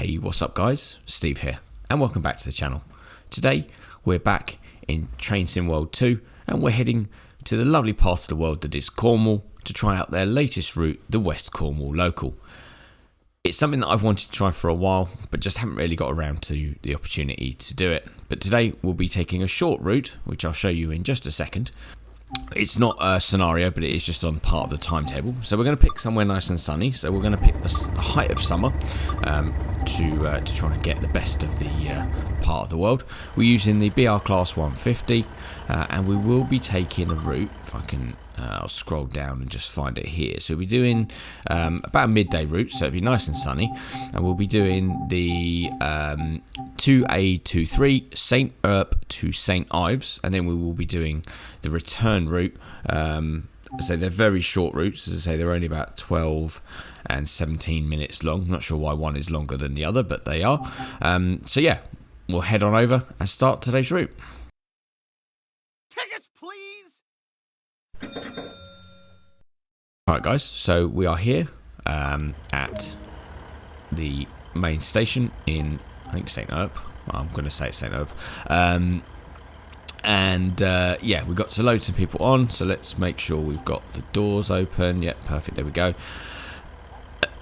Hey, what's up guys? Steve here, and welcome back to the channel. Today, we're back in Train Sim World 2, and we're heading to the lovely part of the world that is Cornwall to try out their latest route, the West Cornwall Local. It's something that I've wanted to try for a while, but just haven't really got around to the opportunity to do it. But today, we'll be taking a short route, which I'll show you in just a second. It's not a scenario, but it is just on part of the timetable. So we're going to pick somewhere nice and sunny. So we're going to pick the height of summer to try and get the best of the part of the world. We're using the BR Class 150, and we will be taking a route. If I can, I'll scroll down and just find it here. So we'll be doing about a midday route, so it'll be nice and sunny. And we'll be doing the 2A23 St. Erth to St. Ives, and then we will be doing the return route. So they're very short routes. As I say, they're only about 12 and 17 minutes long. I'm not sure why one is longer than the other, but they are. So yeah, we'll head on over and start today's route. Tickets, please! Alright guys, so we are here at the main station in, I think, St. Erth. I'm going to say it's St. Erth. Yeah, we've got to load some people on, so let's make sure we've got the doors open. Yep, perfect, there we go.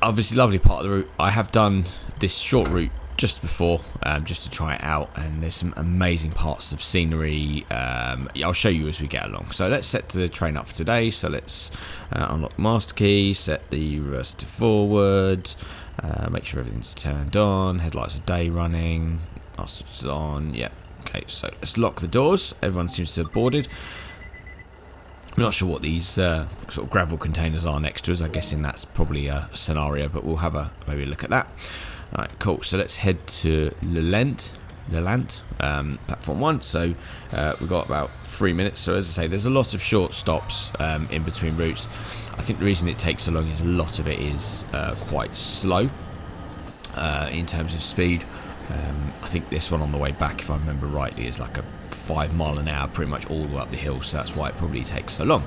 Obviously, lovely part of the route. I have done this short route just before, just to try it out, and there's some amazing parts of scenery. I'll show you as we get along. So let's set the train up for today. So let's unlock the master key, set the reverse to forward, make sure everything's turned on, headlights are day running, master's on, yep. Okay, so let's lock the doors. Everyone seems to have boarded. I'm not sure what these sort of gravel containers are next to us. I'm guessing that's probably a scenario, but we'll have maybe a look at that. Alright, cool. So let's head to Lelant, platform 1. So we've got about 3 minutes. So as I say, there's a lot of short stops in between routes. I think the reason it takes so long is a lot of it is quite slow in terms of speed. I think this one on the way back, if I remember rightly, is like a 5 mile an hour pretty much all the way up the hill, so that's why it probably takes so long.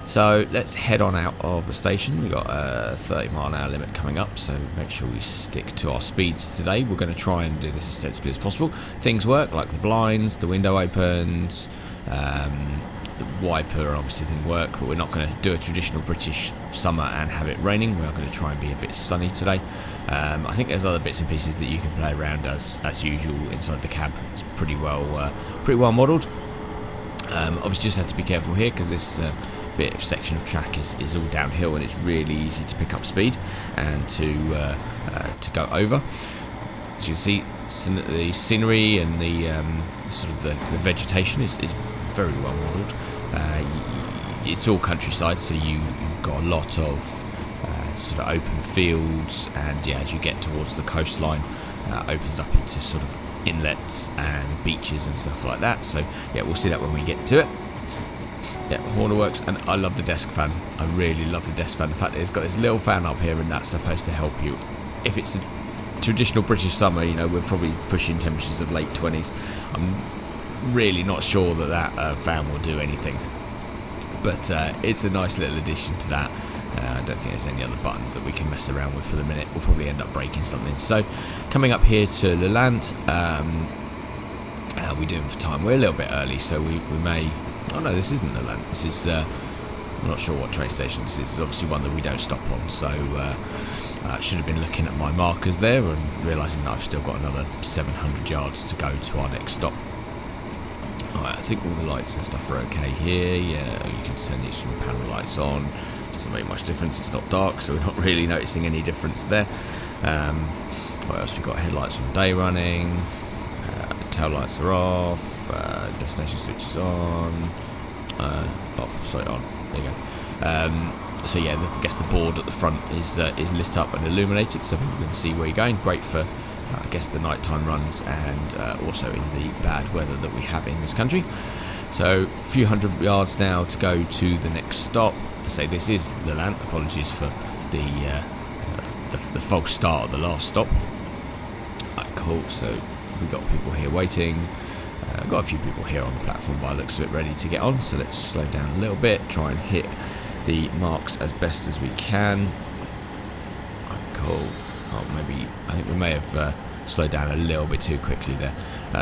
So let's head on out of the station. We've got a 30 mile an hour limit coming up, so make sure we stick to our speeds today. We're going to try and do this as sensibly as possible. Things work, like the blinds, the window opens, the wiper obviously didn't work, but we're not going to do a traditional British summer and have it raining. We are going to try and be a bit sunny today. I think there's other bits and pieces that you can play around as usual inside the cab. It's pretty well modelled. Obviously just have to be careful here because this bit of section of track is all downhill, and it's really easy to pick up speed and to go over. As you can see, the scenery and the sort of the vegetation is very well modelled. It's all countryside, so you've got a lot of sort of open fields, and yeah, as you get towards the coastline, opens up into sort of inlets and beaches and stuff like that. So yeah, we'll see that when we get to it. Yeah, horn works, and I love the desk fan. I really love the desk fan. The fact that it's got this little fan up here, and that's supposed to help you. If it's a traditional British summer, you know, we're probably pushing temperatures of late 20s. I'm really not sure that fan will do anything, but it's a nice little addition to that. I don't think there's any other buttons that we can mess around with for the minute. We'll probably end up breaking something. So coming up here to Lelant, we're doing for time. We're a little bit early, so we may... Oh no, this isn't Lelant. This is... I'm not sure what train station this is. It's obviously one that we don't stop on. So I should have been looking at my markers there and realising that I've still got another 700 yards to go to our next stop. Alright, I think all the lights and stuff are okay here. Yeah, you can turn these from panel lights on. Doesn't make much difference, it's not dark, so we're not really noticing any difference there. What else? We've got headlights on day running, tail lights are off, destination switch is on, off, sorry, on, there you go. So yeah, I guess the board at the front is lit up and illuminated, so people can see where you're going. Great for, I guess, the nighttime runs, and also in the bad weather that we have in this country. So a few hundred yards now to go to the next stop. I say this is Lelant. Apologies for the false start at the last stop. Right, cool. So we've got people here waiting. Got a few people here on the platform by the looks of it, ready to get on. So let's slow down a little bit, try and hit the marks as best as we can. Right, cool. Oh, maybe I think we may have slowed down a little bit too quickly there.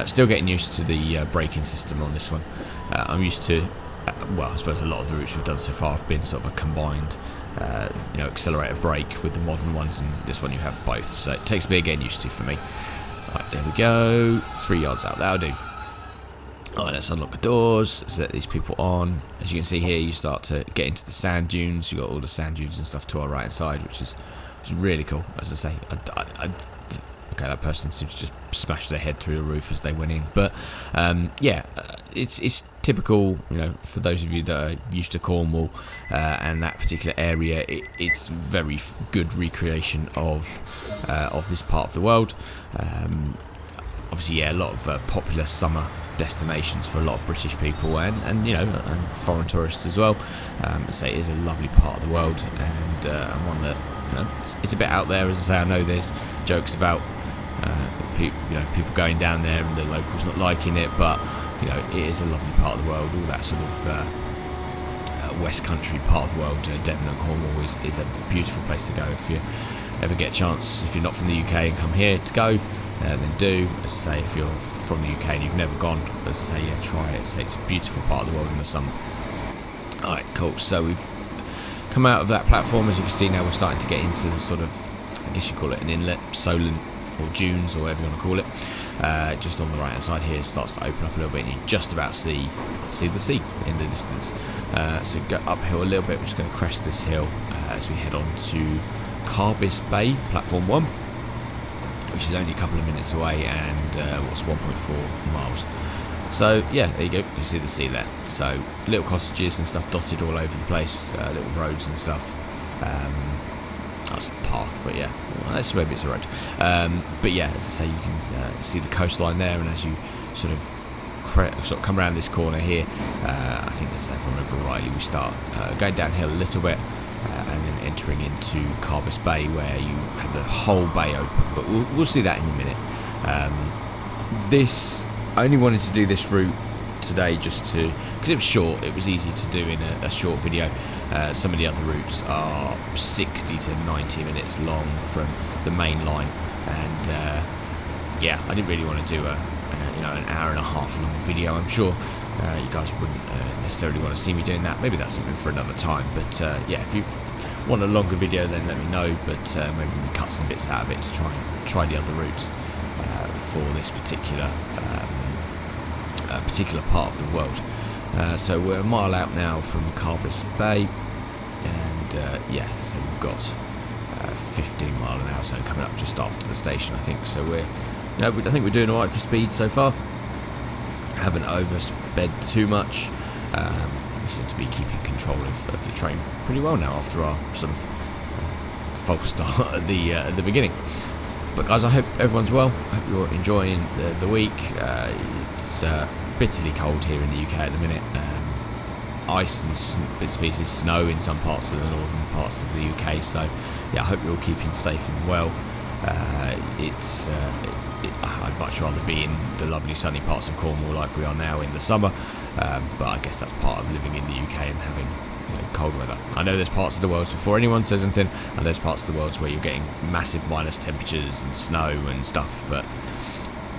Still getting used to the braking system on this one. I'm used to, well, I suppose a lot of the routes we've done so far have been sort of a combined, accelerator brake with the modern ones, and this one you have both. So it takes me getting used to for me. Right, there we go. 3 yards out. That'll do. Alright, let's unlock the doors, let's let these people on. As you can see here, you start to get into the sand dunes. You've got all the sand dunes and stuff to our right hand side, which is really cool. As I say, okay, that person seems to just smash their head through the roof as they went in. But it's typical, for those of you that are used to Cornwall and that particular area. It's very good recreation of this part of the world. Obviously, a lot of popular summer destinations for a lot of British people and foreign tourists as well. I'd say it is a lovely part of the world, and one that it's a bit out there. As I say, I know there's jokes about people going down there and the locals not liking it, but it is a lovely part of the world. All that sort of West Country part of the world, Devon and Cornwall is a beautiful place to go if you ever get a chance. If you're not from the UK and come here to go, then do. As I say, if you're from the UK and you've never gone, as I say, try it. It's a beautiful part of the world in the summer. Alright, cool. So we've come out of that platform. As you can see now, we're starting to get into the sort of, I guess you call it an inlet, Solent, or dunes, or whatever you want to call it. Just on the right hand side here, it starts to open up a little bit, and you just about see the sea in the distance. So go uphill a little bit. We're just going to crest this hill as we head on to Carbis Bay, platform 1, which is only a couple of minutes away, and 1.4 miles. So yeah, there you go, you see the sea there. So little cottages and stuff dotted all over the place, little roads and stuff. That's a path, but yeah, well, actually maybe it's a road. But yeah, as I say, you can see the coastline there, and as you sort of come around this corner here, I think, if I remember rightly, we start going downhill a little bit, and then entering into Carbis Bay, where you have the whole bay open. But we'll see that in a minute. I only wanted to do this route today just because it was short. It was easy to do in a short video. Some of the other routes are 60 to 90 minutes long from the main line, and I didn't really want to do an hour and a half long video. I'm sure you guys wouldn't necessarily want to see me doing that. Maybe that's something for another time. But if you want a longer video, then let me know. But maybe we can cut some bits out of it to try the other routes for this particular part of the world. So we're a mile out now from Carbis Bay, and so we've got 15 mile an hour zone coming up just after the station, I think. So I think we're doing alright for speed so far. Haven't oversped too much. We seem to be keeping control of the train pretty well now after our sort of false start at the beginning. But guys, I hope everyone's well. I hope you're enjoying the week. It's bitterly cold here in the UK at the minute. Ice and bits and pieces, snow in some parts of the northern parts of the UK. So I hope you're all keeping safe and well. I'd much rather be in the lovely sunny parts of Cornwall like we are now in the summer, but I guess that's part of living in the UK and having cold weather. I know there's parts of the world, before anyone says anything, and there's parts of the world where you're getting massive minus temperatures and snow and stuff, but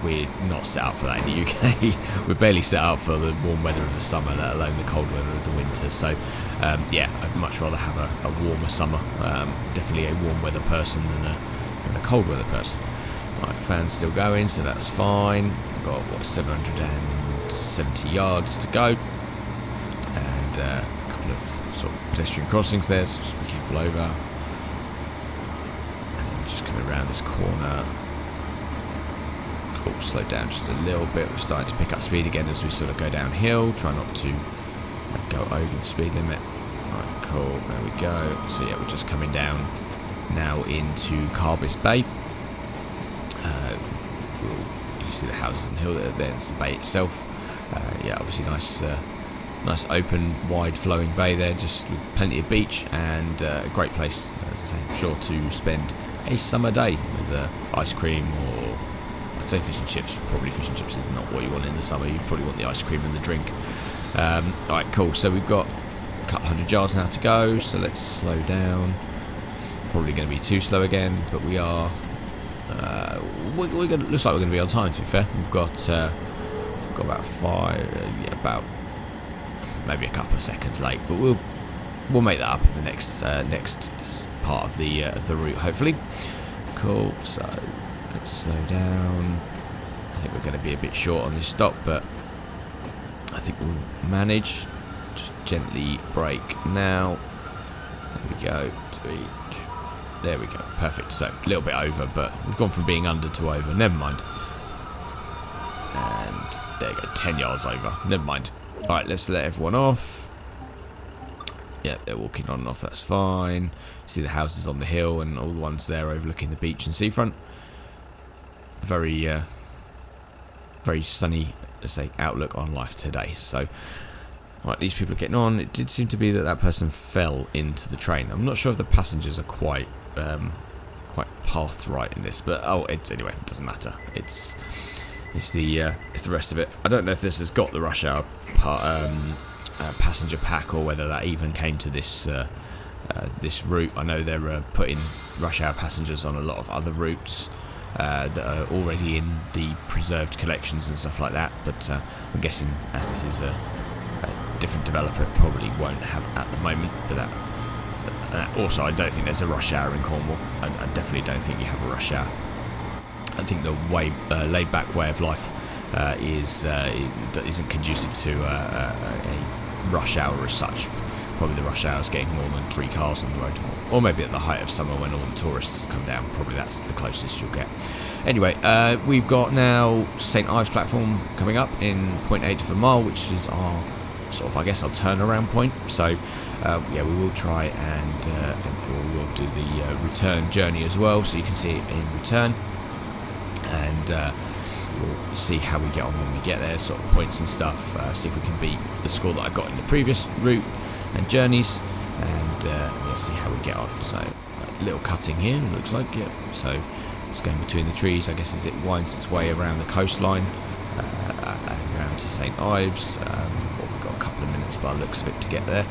we're not set up for that in the UK. We're barely set up for the warm weather of the summer, let alone the cold weather of the winter. So I'd much rather have a warmer summer. Definitely a warm weather person than a cold weather person. Right, fan's still going, so that's fine. Got 770 yards to go, and a couple of sort of pedestrian crossings there, so just be careful over. And then just coming around this corner. Cool, slow down just a little bit. We're starting to pick up speed again as we sort of go downhill. Try not to go over the speed limit. Right, cool, there we go. So yeah, we're just coming down now into Carbis Bay. You see the houses on the hill there, there's the bay itself. Obviously nice open, wide flowing bay there, just with plenty of beach, and a great place, as I say, I'm sure to spend a summer day with ice cream, or I'd say fish and chips. Probably fish and chips is not what you want in the summer. You probably want the ice cream and the drink. Alright, cool, so we've got a couple hundred yards now to go, so let's slow down. Probably going to be too slow again, but we are. Looks like we're going to be on time. To be fair, we've got about about maybe a couple of seconds late, but we'll make that up in the next part of the route, hopefully. Cool. So let's slow down. I think we're going to be a bit short on this stop, but I think we'll manage. Just gently brake now. There we go. 3, 2, 1. There we go. Perfect. So a little bit over, but we've gone from being under to over. Never mind. And there you go. 10 yards over. Never mind. All right, let's let everyone off. Yep, they're walking on and off. That's fine. See the houses on the hill and all the ones there overlooking the beach and seafront. Very, very sunny, let's say, outlook on life today. So, right, these people are getting on. It did seem to be that that person fell into the train. I'm not sure if the passengers are quite path right in this, but anyway, it doesn't matter. It's the rest of it. I don't know if this has got the rush hour passenger pack or whether that even came to this this route. I know they're putting rush hour passengers on a lot of other routes that are already in the preserved collections and stuff like that, but I'm guessing as this is a different developer, it probably won't have at the moment. But also, I don't think there's a rush hour in Cornwall. I definitely don't think you have a rush hour. I think the laid back way of life isn't conducive to a rush hour as such. Probably the rush hour is getting more than 3 cars on the road, or maybe at the height of summer when all the tourists come down. Probably that's the closest you'll get. Anyway, we've got now St Ives platform coming up in 0.8 of a mile, which is our sort of, I guess, our turnaround point. So yeah, we will try and we will do the return journey as well, so you can see it in return, and we'll see how we get on when we get there, sort of points and stuff. See if we can beat the score that I got in the previous route and journeys, and yeah, see how we get on. So a little cutting here, looks like, yeah. So it's going between the trees, I guess, as it winds its way around the coastline and round to St Ives. We've got a couple of minutes by the looks of it to get there.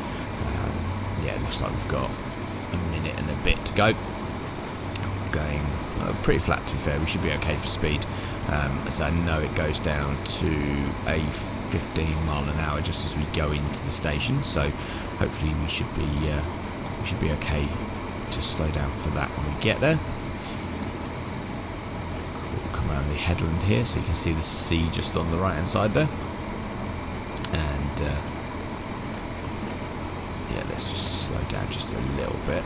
Yeah, it looks like we've got a minute and a bit to go. Going pretty flat, to be fair. We should be okay for speed, as I know it goes down to a 15 mile an hour just as we go into the station. So hopefully we should be okay to slow down for that when we get there. Cool. Come around the headland here, so you can see the sea just on the right hand side there. And yeah, let's just slow down just a little bit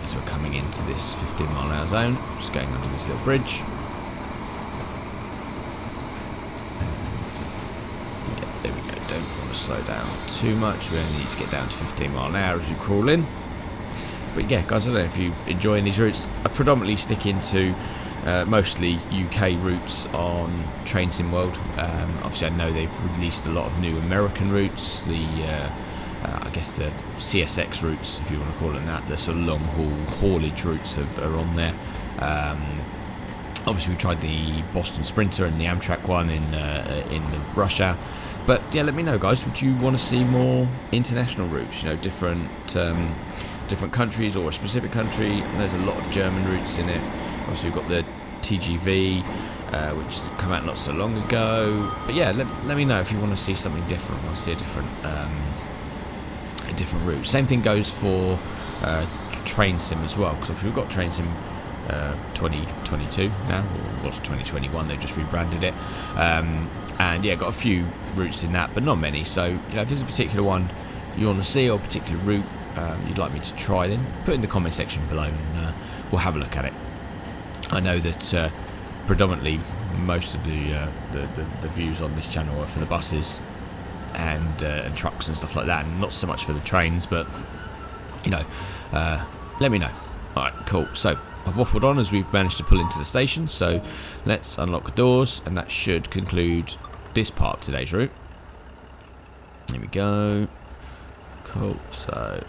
as we're coming into this 15 mile an hour zone. Just going under this little bridge. And yeah, there we go. Don't want to slow down too much. We only need to get down to 15 mile an hour as we crawl in. But yeah, guys, I don't know if you're enjoying these routes. I predominantly stick into mostly UK routes on Train Sim World. Obviously, I know they've released a lot of new American routes. I guess the CSX routes, if you want to call them that, the sort of long haul haulage routes are on there. Obviously, we tried the Boston Sprinter and the Amtrak one in the rush hour. But yeah, let me know, guys. Would you want to see more international routes? You know, different countries or a specific country? There's a lot of German routes in it. Obviously, we've got the TGV, which came out not so long ago. But yeah, let me know if you want to see something different, or see a different route. Same thing goes for Train Sim as well, because we've got Train Sim 2022 now, or what's 2021? They've just rebranded it, and yeah, got a few routes in that, but not many. So you know, if there's a particular one you want to see or a particular route you'd like me to try, then put in the comment section below, and we'll have a look at it. I know that predominantly most of the views on this channel are for the buses and trucks and stuff like that, and not so much for the trains, but you know, let me know. Alright, cool. So I've waffled on as we've managed to pull into the station, so let's unlock the doors, and that should conclude this part of today's route. There we go. Cool. So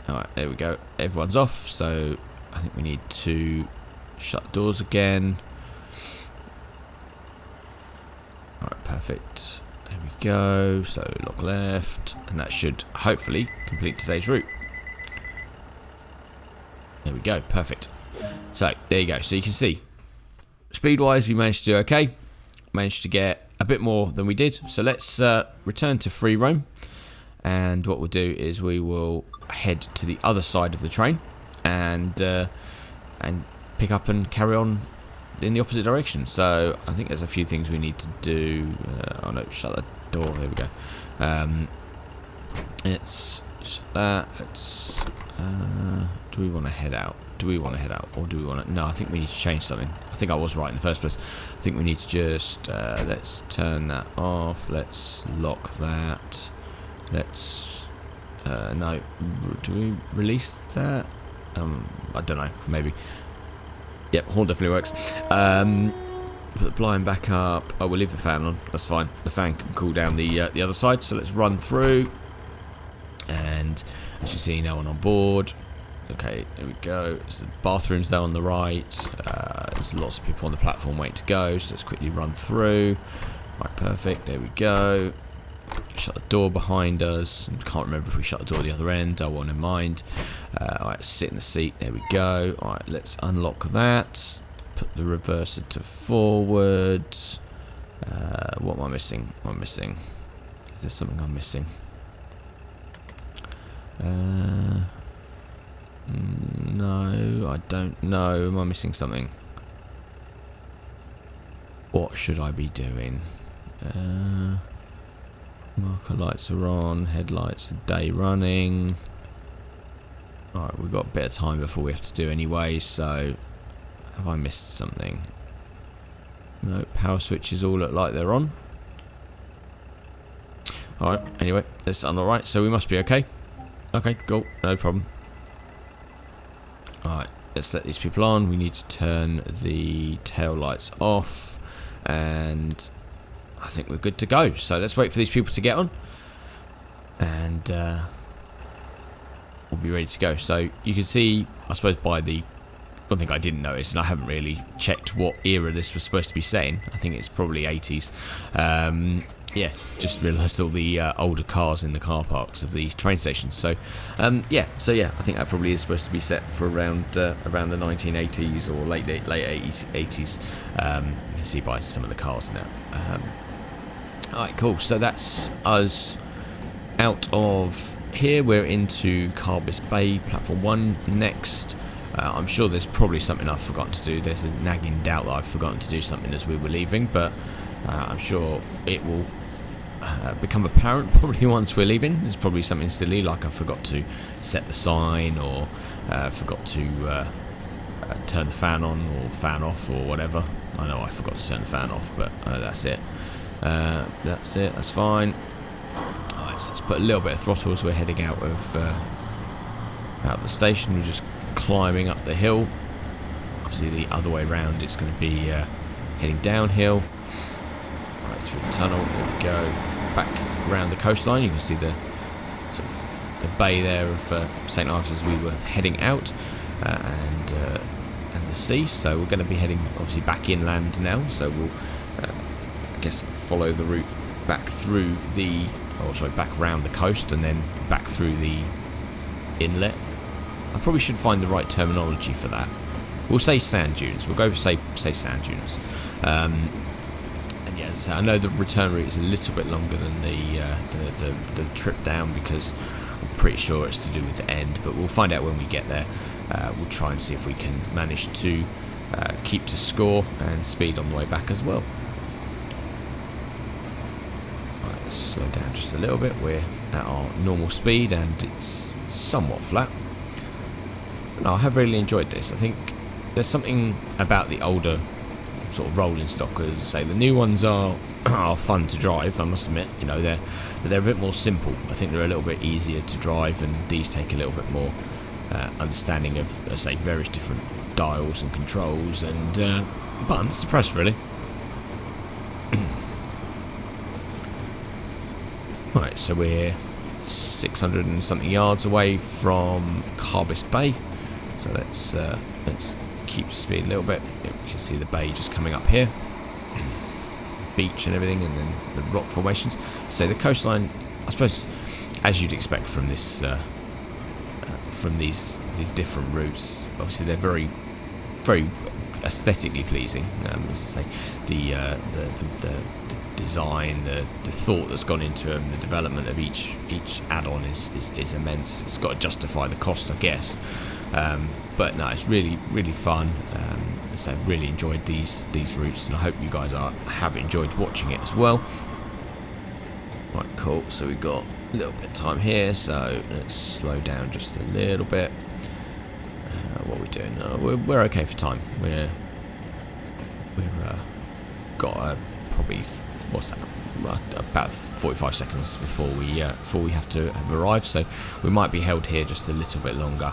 alright, there we go. Everyone's off, so I think we need to shut the doors again. Alright, perfect. There we go. So lock left, and that should hopefully complete today's route. There we go, perfect. So, there you go. So you can see, speed-wise, we managed to do okay. Managed to get a bit more than we did. So let's return to free roam. And what we'll do is we will head to the other side of the train and pick up and carry on in the opposite direction. So I think there's a few things we need to do. Oh no, shut the door. There we go. Do we want to head out? Do we want to head out, or do we want to? No, I think we need to change something. I think I was right in the first place. I think we need to just let's turn that off. Let's lock that. Let's no. Do we release that? I don't know. Maybe. Yep, horn definitely works. Put the blind back up. Oh, we'll leave the fan on. That's fine. The fan can cool down the other side. So let's run through. And as you see, no one on board. Okay, there we go. So the bathroom's there on the right. There's lots of people on the platform waiting to go. So let's quickly run through. Right, perfect. There we go. Shut the door behind us. Can't remember if we shut the door at the other end. I won't mind. Alright, sit in the seat. There we go. Alright, let's unlock that. Put the reverser to forward. What am I missing? What am I missing? Is there something I'm missing? No, I don't know. Am I missing something? What should I be doing? Marker lights are on. Headlights are day running. Alright, we've got a bit of time before we have to do anyway, so have I missed something? No, power switches all look like they're on. Alright, anyway, that's alright, so we must be okay. Okay, cool, no problem. Alright, let's let these people on. We need to turn the tail lights off, and I think we're good to go. So let's wait for these people to get on, and we'll be ready to go. So you can see, I suppose, by the one thing I didn't notice, and I haven't really checked what era this was supposed to be set in. I think it's probably 80s. Yeah, just realised all the older cars in the car parks of these train stations. So, yeah, I think that probably is supposed to be set for around the 1980s or late 80s. You can see by some of the cars now. Alright, cool. So that's us out of here. We're into Carbis Bay, Platform 1 next. I'm sure there's probably something I've forgotten to do. There's a nagging doubt that I've forgotten to do something as we were leaving, but I'm sure it will become apparent probably once we're leaving. There's probably something silly, like I forgot to set the sign, or forgot to turn the fan on or fan off or whatever. I know I forgot to turn the fan off, but I know that's it. That's fine. Alright, so let's put a little bit of throttle as we're heading out of the station. We're just climbing up the hill. Obviously the other way round, it's going to be heading downhill. Right through the tunnel. There we go. Back around the coastline. You can see the sort of the bay there of St. Ives as we were heading out, and the sea. So we're going to be heading obviously back inland now. So we'll I guess follow the route back through the, back round the coast and then back through the inlet. I probably should find the right terminology for that. We'll say sand dunes. We'll go say sand dunes. And yes, I know the return route is a little bit longer than the trip down, because I'm pretty sure it's to do with the end. But we'll find out when we get there. We'll try and see if we can manage to keep to score and speed on the way back as well. Right, let's slow down just a little bit. We're at our normal speed and it's somewhat flat. No, I have really enjoyed this. I think there's something about the older sort of rolling stock, as I say. The new ones are fun to drive, I must admit. You know, they're a bit more simple. I think they're a little bit easier to drive, and these take a little bit more understanding of, say, various different dials and controls and buttons to press, really. Right, so we're 600 and something yards away from Carbis Bay. So let's keep the speed a little bit. You can see the bay just coming up here, beach and everything, and then the rock formations. So the coastline, I suppose, as you'd expect from this from these different routes. Obviously, they're very aesthetically pleasing. As I say, the design, the thought that's gone into them, the development of each add-on is immense. It's got to justify the cost, I guess. But no, it's really fun. So I really enjoyed these routes, and I hope you guys have enjoyed watching it as well. Right, cool. So we've got a little bit of time here, so let's slow down just a little bit. What are we doing? We're okay for time. We're got probably, what's that? About 45 seconds before we have to have arrived. So we might be held here just a little bit longer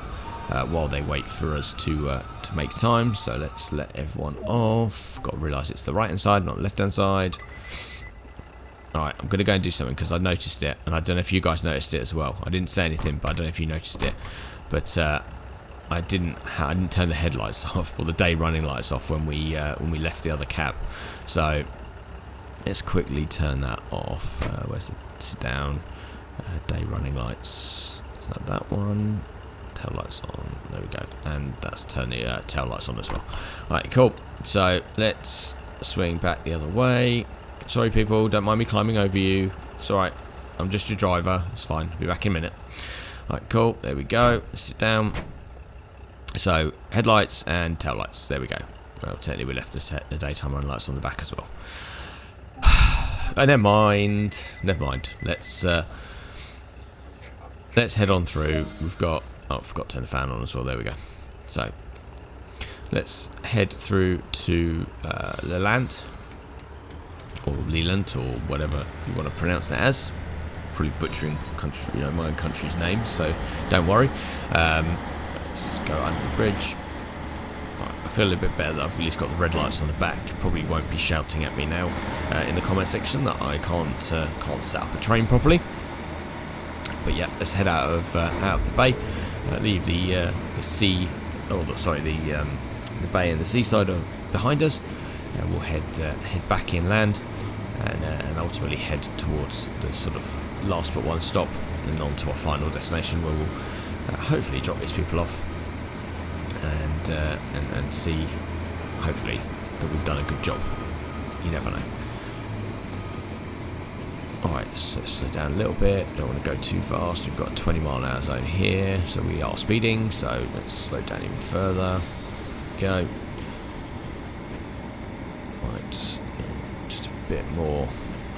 while they wait for us to make time. So let's let everyone off. Got to realise it's the right hand side, not the left hand side. Alright, I'm going to go and do something because I noticed it, and I don't know if you guys noticed it as well. I didn't say anything, but I don't know if you noticed it. But I didn't turn the headlights off, or the day running lights off, when we left the other cab. So let's quickly turn that off. Where's the sit down? Day running lights. Is that one? Tail lights on. There we go. And that's turn the tail lights on as well. Alright, cool. So let's swing back the other way. Sorry people, don't mind me climbing over you. It's alright, I'm just your driver. It's fine, I'll be back in a minute. Alright, cool, there we go. Let's sit down. So, headlights and tail lights, there we go. Well, technically we left the daytime running lights on the back as well. Never mind. Let's head on through. We've got, I forgot to turn the fan on as well, there we go. So, let's head through to Leland. Or Leland, or whatever you want to pronounce that as. Probably butchering country, my own country's name, so don't worry. Let's go under the bridge. Right, I feel a little bit better that I've at least got the red lights on the back. You probably won't be shouting at me now in the comment section that I can't set up a train properly. But yeah, let's head out of the bay, leave the sea, the bay and the seaside behind us, and we'll head back inland. And ultimately head towards the sort of last but one stop and on to our final destination, where we'll hopefully drop these people off and see, hopefully, that we've done a good job. You never know. Alright, so slow down a little bit. Don't want to go too fast. We've got a 20-mile-an-hour zone here, so we are speeding, so let's slow down even further. Go. Right. Bit more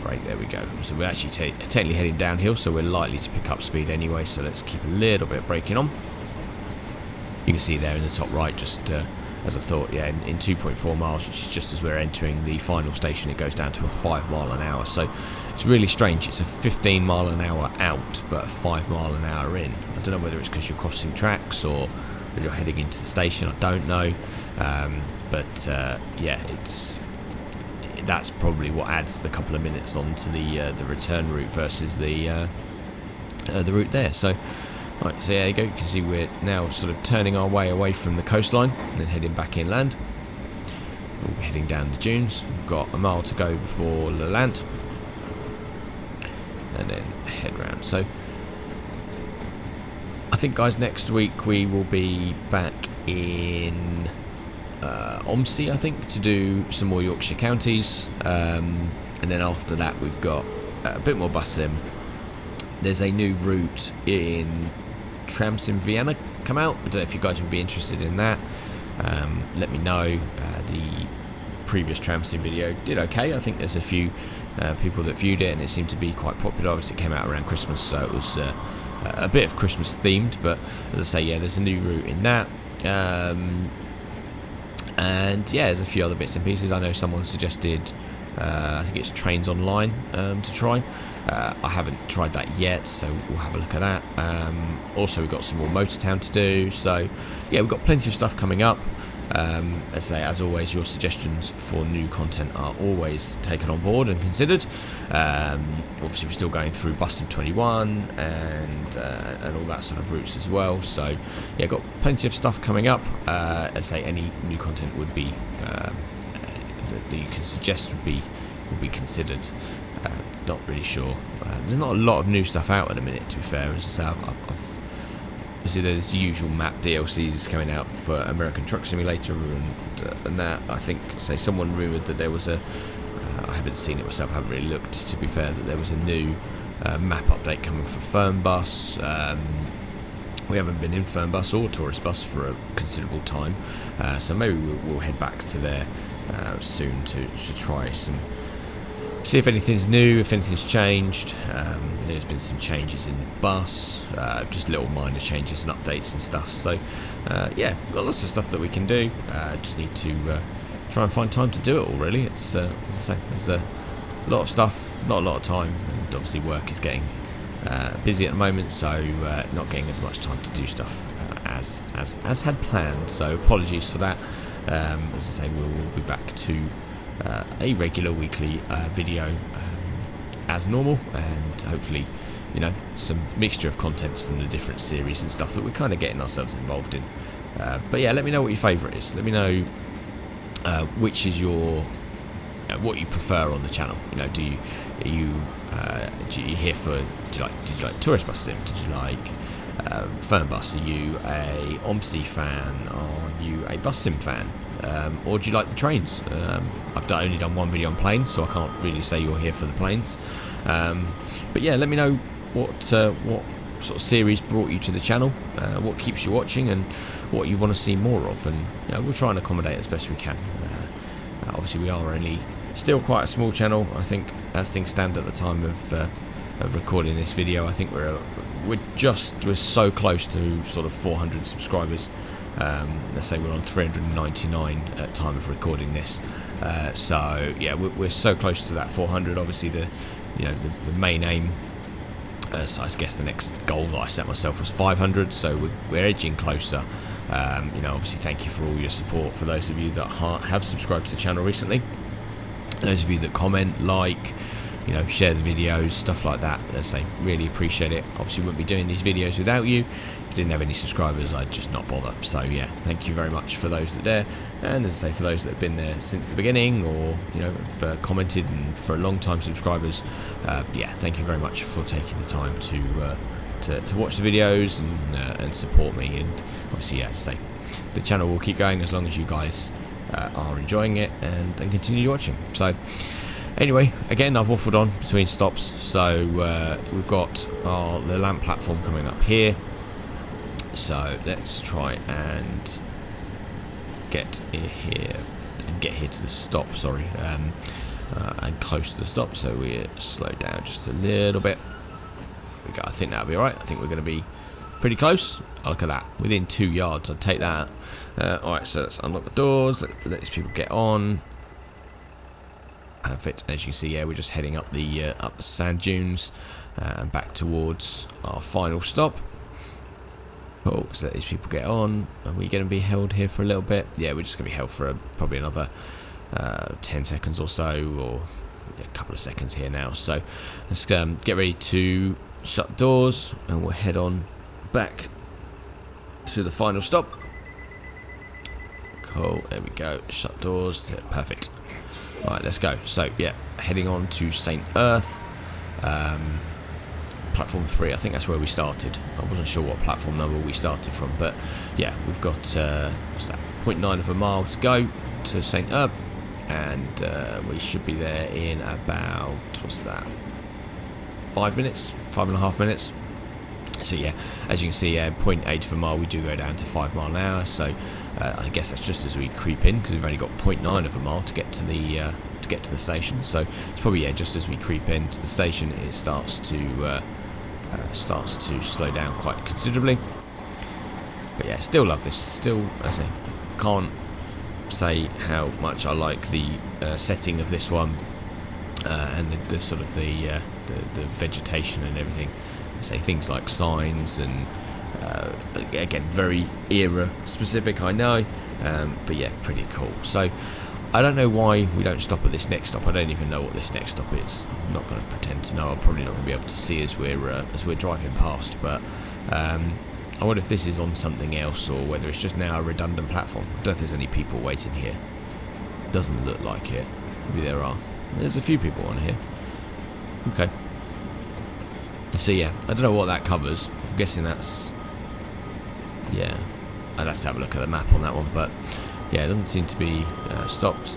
brake, there we go. So we're actually technically heading downhill, so we're likely to pick up speed anyway, so let's keep a little bit of braking on. You can see there in the top right, just as I thought, yeah, in 2.4 miles, which is just as we're entering the final station, it goes down to a 5 mile an hour. So it's really strange. It's a 15 mile an hour out, but a 5 mile an hour in. I don't know whether it's because you're crossing tracks or you're heading into the station, I don't know. Yeah, that's probably what adds the couple of minutes onto the return route versus the route there. So, right, so there you go. You can see we're now sort of turning our way away from the coastline and then heading back inland. We'll be heading down the dunes. We've got a mile to go before the land, and then head round. So, I think, guys, next week we will be back in Omsey, I think, to do some more Yorkshire counties, and then after that we've got a bit more bus sim. There's a new route in Tramsim Vienna come out. I don't know if you guys would be interested in that. Let me know. The previous Tramsim video did okay. I think there's a few people that viewed it, and it seemed to be quite popular. Obviously it came out around Christmas, so it was a bit of Christmas themed, but as I say, yeah, there's a new route in that. And yeah, there's a few other bits and pieces. I know someone suggested, I think it's Trains Online to try. I haven't tried that yet, so we'll have a look at that. Also, we've got some more Motortown to do. So yeah, we've got plenty of stuff coming up. As always, your suggestions for new content are always taken on board and considered. Obviously, we're still going through Bus Sim 21 and all that sort of routes as well. So yeah, got plenty of stuff coming up. Any new content would be that you can suggest would be considered. Not really sure. There's not a lot of new stuff out at the minute, to be fair. As I say, obviously there's the usual map DLCs coming out for American Truck Simulator and that. I think, say, someone rumoured that there was a, I haven't seen it myself, I haven't really looked, to be fair, that there was a new map update coming for Fernbus. We haven't been in Fernbus or Tourist Bus for a considerable time, so maybe we'll head back to there soon to try some, see if anything's new, if anything's changed. There's been some changes in the bus, just little minor changes and updates and stuff. So yeah, got lots of stuff that we can do. Just need to try and find time to do it all. Really, it's as I say, there's a lot of stuff, not a lot of time, and obviously work is getting busy at the moment, so not getting as much time to do stuff as had planned. So apologies for that. As I say, we'll be back to a regular weekly video as normal, and hopefully, you know, some mixture of contents from the different series and stuff that we're kind of getting ourselves involved in. But yeah, let me know what your favourite is. Let me know which is your what you prefer on the channel. You know, do you here for? Did you like Tourist Bus Sim? Did you like Fernbus? Are you a OMSI fan? Are you a Bus Sim fan? Or do you like the trains? I've only done one video on planes, so I can't really say you're here for the planes. But yeah, let me know what sort of series brought you to the channel, what keeps you watching, and what you want to see more of. And you know, we'll try and accommodate as best we can. Obviously, we are only still quite a small channel. I think, as things stand at the time of recording this video, I think we're so close to sort of 400 subscribers. Let's say we're on 399 at time of recording this. So yeah, we're so close to that 400. Obviously, the main aim. So I guess the next goal that I set myself was 500. So we're edging closer. You know, obviously, thank you for all your support. For those of you that have subscribed to the channel recently, those of you that comment, like, you know, share the videos, stuff like that. As I say, really appreciate it. Obviously, wouldn't be doing these videos without you. If I didn't have any subscribers, I'd just not bother. So yeah, thank you very much for those that are there, and as I say, for those that have been there since the beginning, or you know, for commented and for long time subscribers, yeah, thank you very much for taking the time to watch the videos and support me. And obviously, yeah, as I say, the channel will keep going as long as you guys are enjoying it and continue watching. So anyway, again, I've waffled on between stops. So we've got the lamp platform coming up here. So let's try and get here to the stop. Sorry, and close to the stop. So we slow down just a little bit. I think that'll be alright. I think we're going to be pretty close. Oh, look at that, within 2 yards. I'd take that. Alright, so let's unlock the doors. Let these people get on. Perfect. As you can see, yeah, we're just heading up the sand dunes and back towards our final stop. Cool. So let these people get on. Are we going to be held here for a little bit? Yeah, we're just going to be held for probably another 10 seconds or so, or a couple of seconds here now. So let's get ready to shut doors, and we'll head on back to the final stop. Cool. There we go. Shut doors. Perfect. Right, let's go. So yeah, heading on to St. Erth, platform 3. I think that's where we started. I wasn't sure what platform number we started from, but yeah, we've got what's that? 0.9 of a mile to go to St. Erth, and we should be there in about, what's that? 5 minutes, 5.5 minutes. So yeah, as you can see, 0.8 of a mile, we do go down to 5 mile an hour. So I guess that's just as we creep in, because we've only got 0.9 of a mile to get to the station. So it's probably, yeah, just as we creep into the station, it starts to slow down quite considerably. But yeah, still love this. Still, as I say, can't say how much I like the setting of this one, and the sort of the vegetation and everything. Say things like signs and again, very era specific, I know, but yeah, pretty cool. So I don't know why we don't stop at this next stop. I don't even know what this next stop is. I'm not going to pretend to know. I'm probably not going to be able to see as we're driving past, but I wonder if this is on something else, or whether it's just now a redundant platform. I don't know if there's any people waiting here. Doesn't look like it. Maybe there are. There's a few people on here. Okay. So yeah, I don't know what that covers. I'm guessing that's Yeah, I'd have to have a look at the map on that one, but yeah, it doesn't seem to be stopped.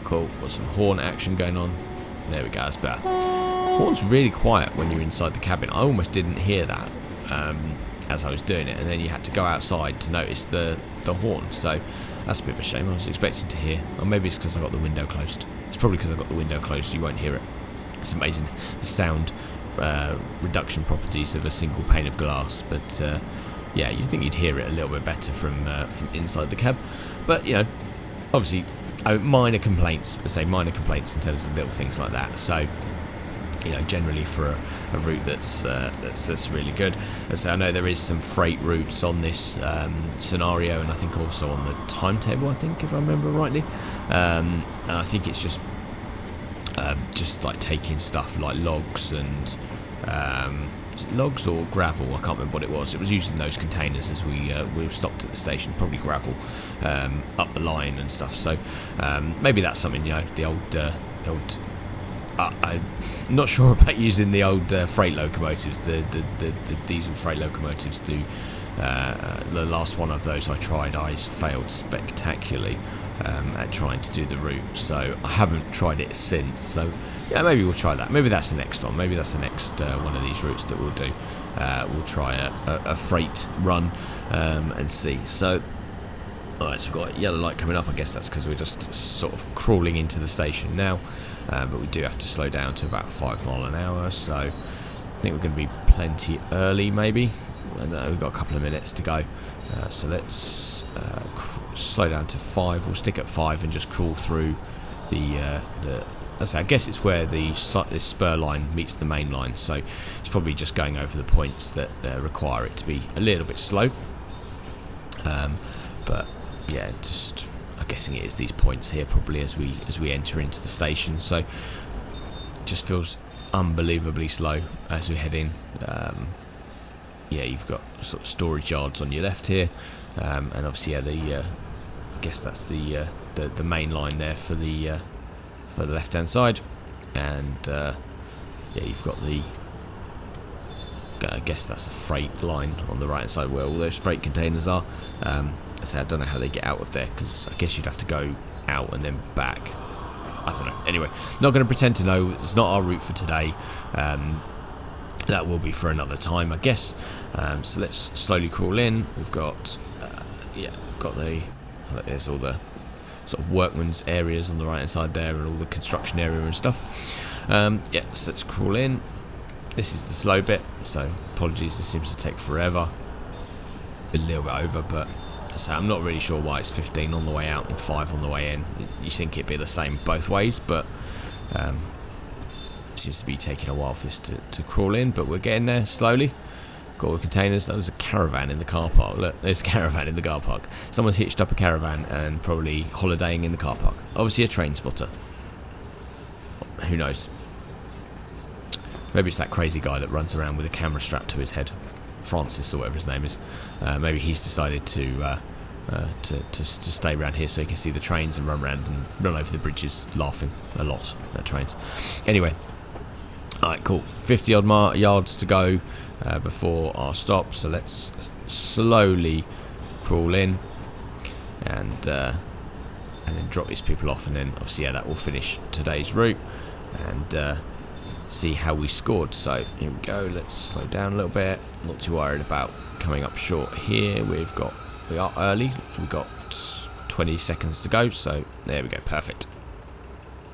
Cool, got some horn action going on. There we go, that's better. Horn's really quiet when you're inside the cabin. I almost didn't hear that as I was doing it, and then you had to go outside to notice the horn, so that's a bit of a shame. I was expecting to hear, or maybe it's because I got the window closed. It's probably because I got the window closed, you won't hear it. It's amazing, the sound reduction properties of a single pane of glass, but yeah, you'd think you'd hear it a little bit better from inside the cab, but you know, obviously minor complaints. I say minor complaints in terms of little things like that. So you know, generally for a route that's really good. As I know there is some freight routes on this scenario, and I think also on the timetable, I think, if I remember rightly. And I think it's just like taking stuff like logs and logs or gravel. I can't remember what it was. It was using those containers as we were stopped at the station, probably gravel, up the line and stuff. So maybe that's something, you know, the old. I'm not sure about using the old freight locomotives, the diesel freight locomotives. The last one of those I tried, I failed spectacularly at trying to do the route, so I haven't tried it since. So yeah, maybe we'll try that. Maybe that's the next one. Maybe that's the next one of these routes that we'll do. We'll try a freight run and see. So alright, so we've got a yellow light coming up. I guess that's because we're just sort of crawling into the station now, but we do have to slow down to about 5 miles an hour, so I think we're going to be plenty early maybe, and we've got a couple of minutes to go, so let's slow down to 5. We'll stick at 5 and just crawl through I guess it's where this spur line meets the main line, so it's probably just going over the points that require it to be a little bit slow, but yeah, just I'm guessing it is these points here probably as we enter into the station. So it just feels unbelievably slow as we head in. Yeah, you've got sort of storage yards on your left here, and obviously yeah, I guess that's the main line there for the left hand side, and yeah, you've got I guess that's a freight line on the right hand side where all those freight containers are. I don't know how they get out of there, because I guess you'd have to go out and then back. I don't know. Anyway, not going to pretend to know. It's not our route for today. That will be for another time, I guess. So let's slowly crawl in. We've got there's all the sort of workman's areas on the right hand side there, and all the construction area and stuff. Yeah, so let's crawl in. This is the slow bit, so apologies, this seems to take forever. A little bit over, but so I'm not really sure why it's 15 on the way out and 5 on the way in. You think it'd be the same both ways, but it seems to be taking a while for this to crawl in, but we're getting there slowly. Got all the containers. There's a caravan in the car park. Look, there's a caravan in the car park. Someone's hitched up a caravan and probably holidaying in the car park. Obviously a train spotter. Who knows? Maybe it's that crazy guy that runs around with a camera strapped to his head. Francis or whatever his name is. Maybe he's decided to stay around here so he can see the trains and run around and run over the bridges, laughing a lot at trains. Anyway, alright, cool. 50 odd yards to go before our stop, so let's slowly crawl in and then drop these people off, and then obviously yeah, that will finish today's route and see how we scored. So here we go, let's slow down a little bit. Not too worried about coming up short here. We are early. We've got 20 seconds to go, so there we go, perfect.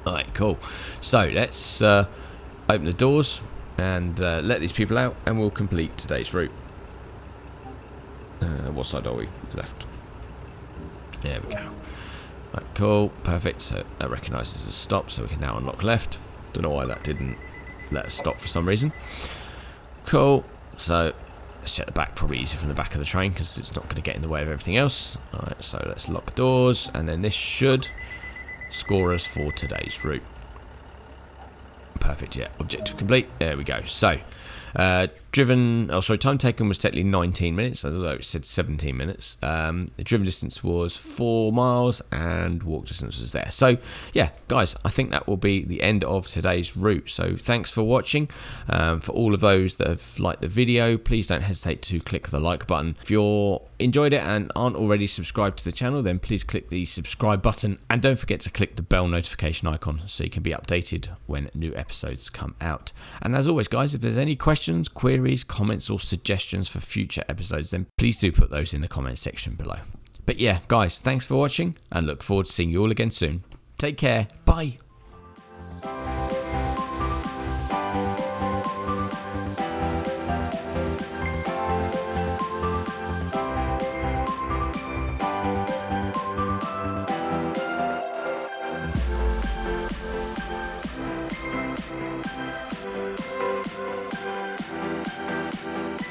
Alright, cool. So let's open the doors and let these people out, and we'll complete today's route. What side are we? Left. There we go. Right, cool, perfect. So that recognises a stop, so we can now unlock left. Don't know why that didn't let us stop for some reason. Cool. So let's check the back. Probably easier from the back of the train because it's not going to get in the way of everything else. Alright, so let's lock doors, and then this should score us for today's route. Perfect, yeah. Objective complete. There we go. So Time taken was technically 19 minutes, although it said 17 minutes. The driven distance was 4 miles and walk distance was there. So yeah, guys, I think that will be the end of today's route. So thanks for watching. For all of those that have liked the video, please don't hesitate to click the like button. If you're enjoyed it and aren't already subscribed to the channel, then please click the subscribe button and don't forget to click the bell notification icon so you can be updated when new episodes come out. And as always, guys, if there's any questions, queries, comments or suggestions for future episodes, then please do put those in the comments section below. But yeah, guys, thanks for watching and look forward to seeing you all again soon. Take care. Bye.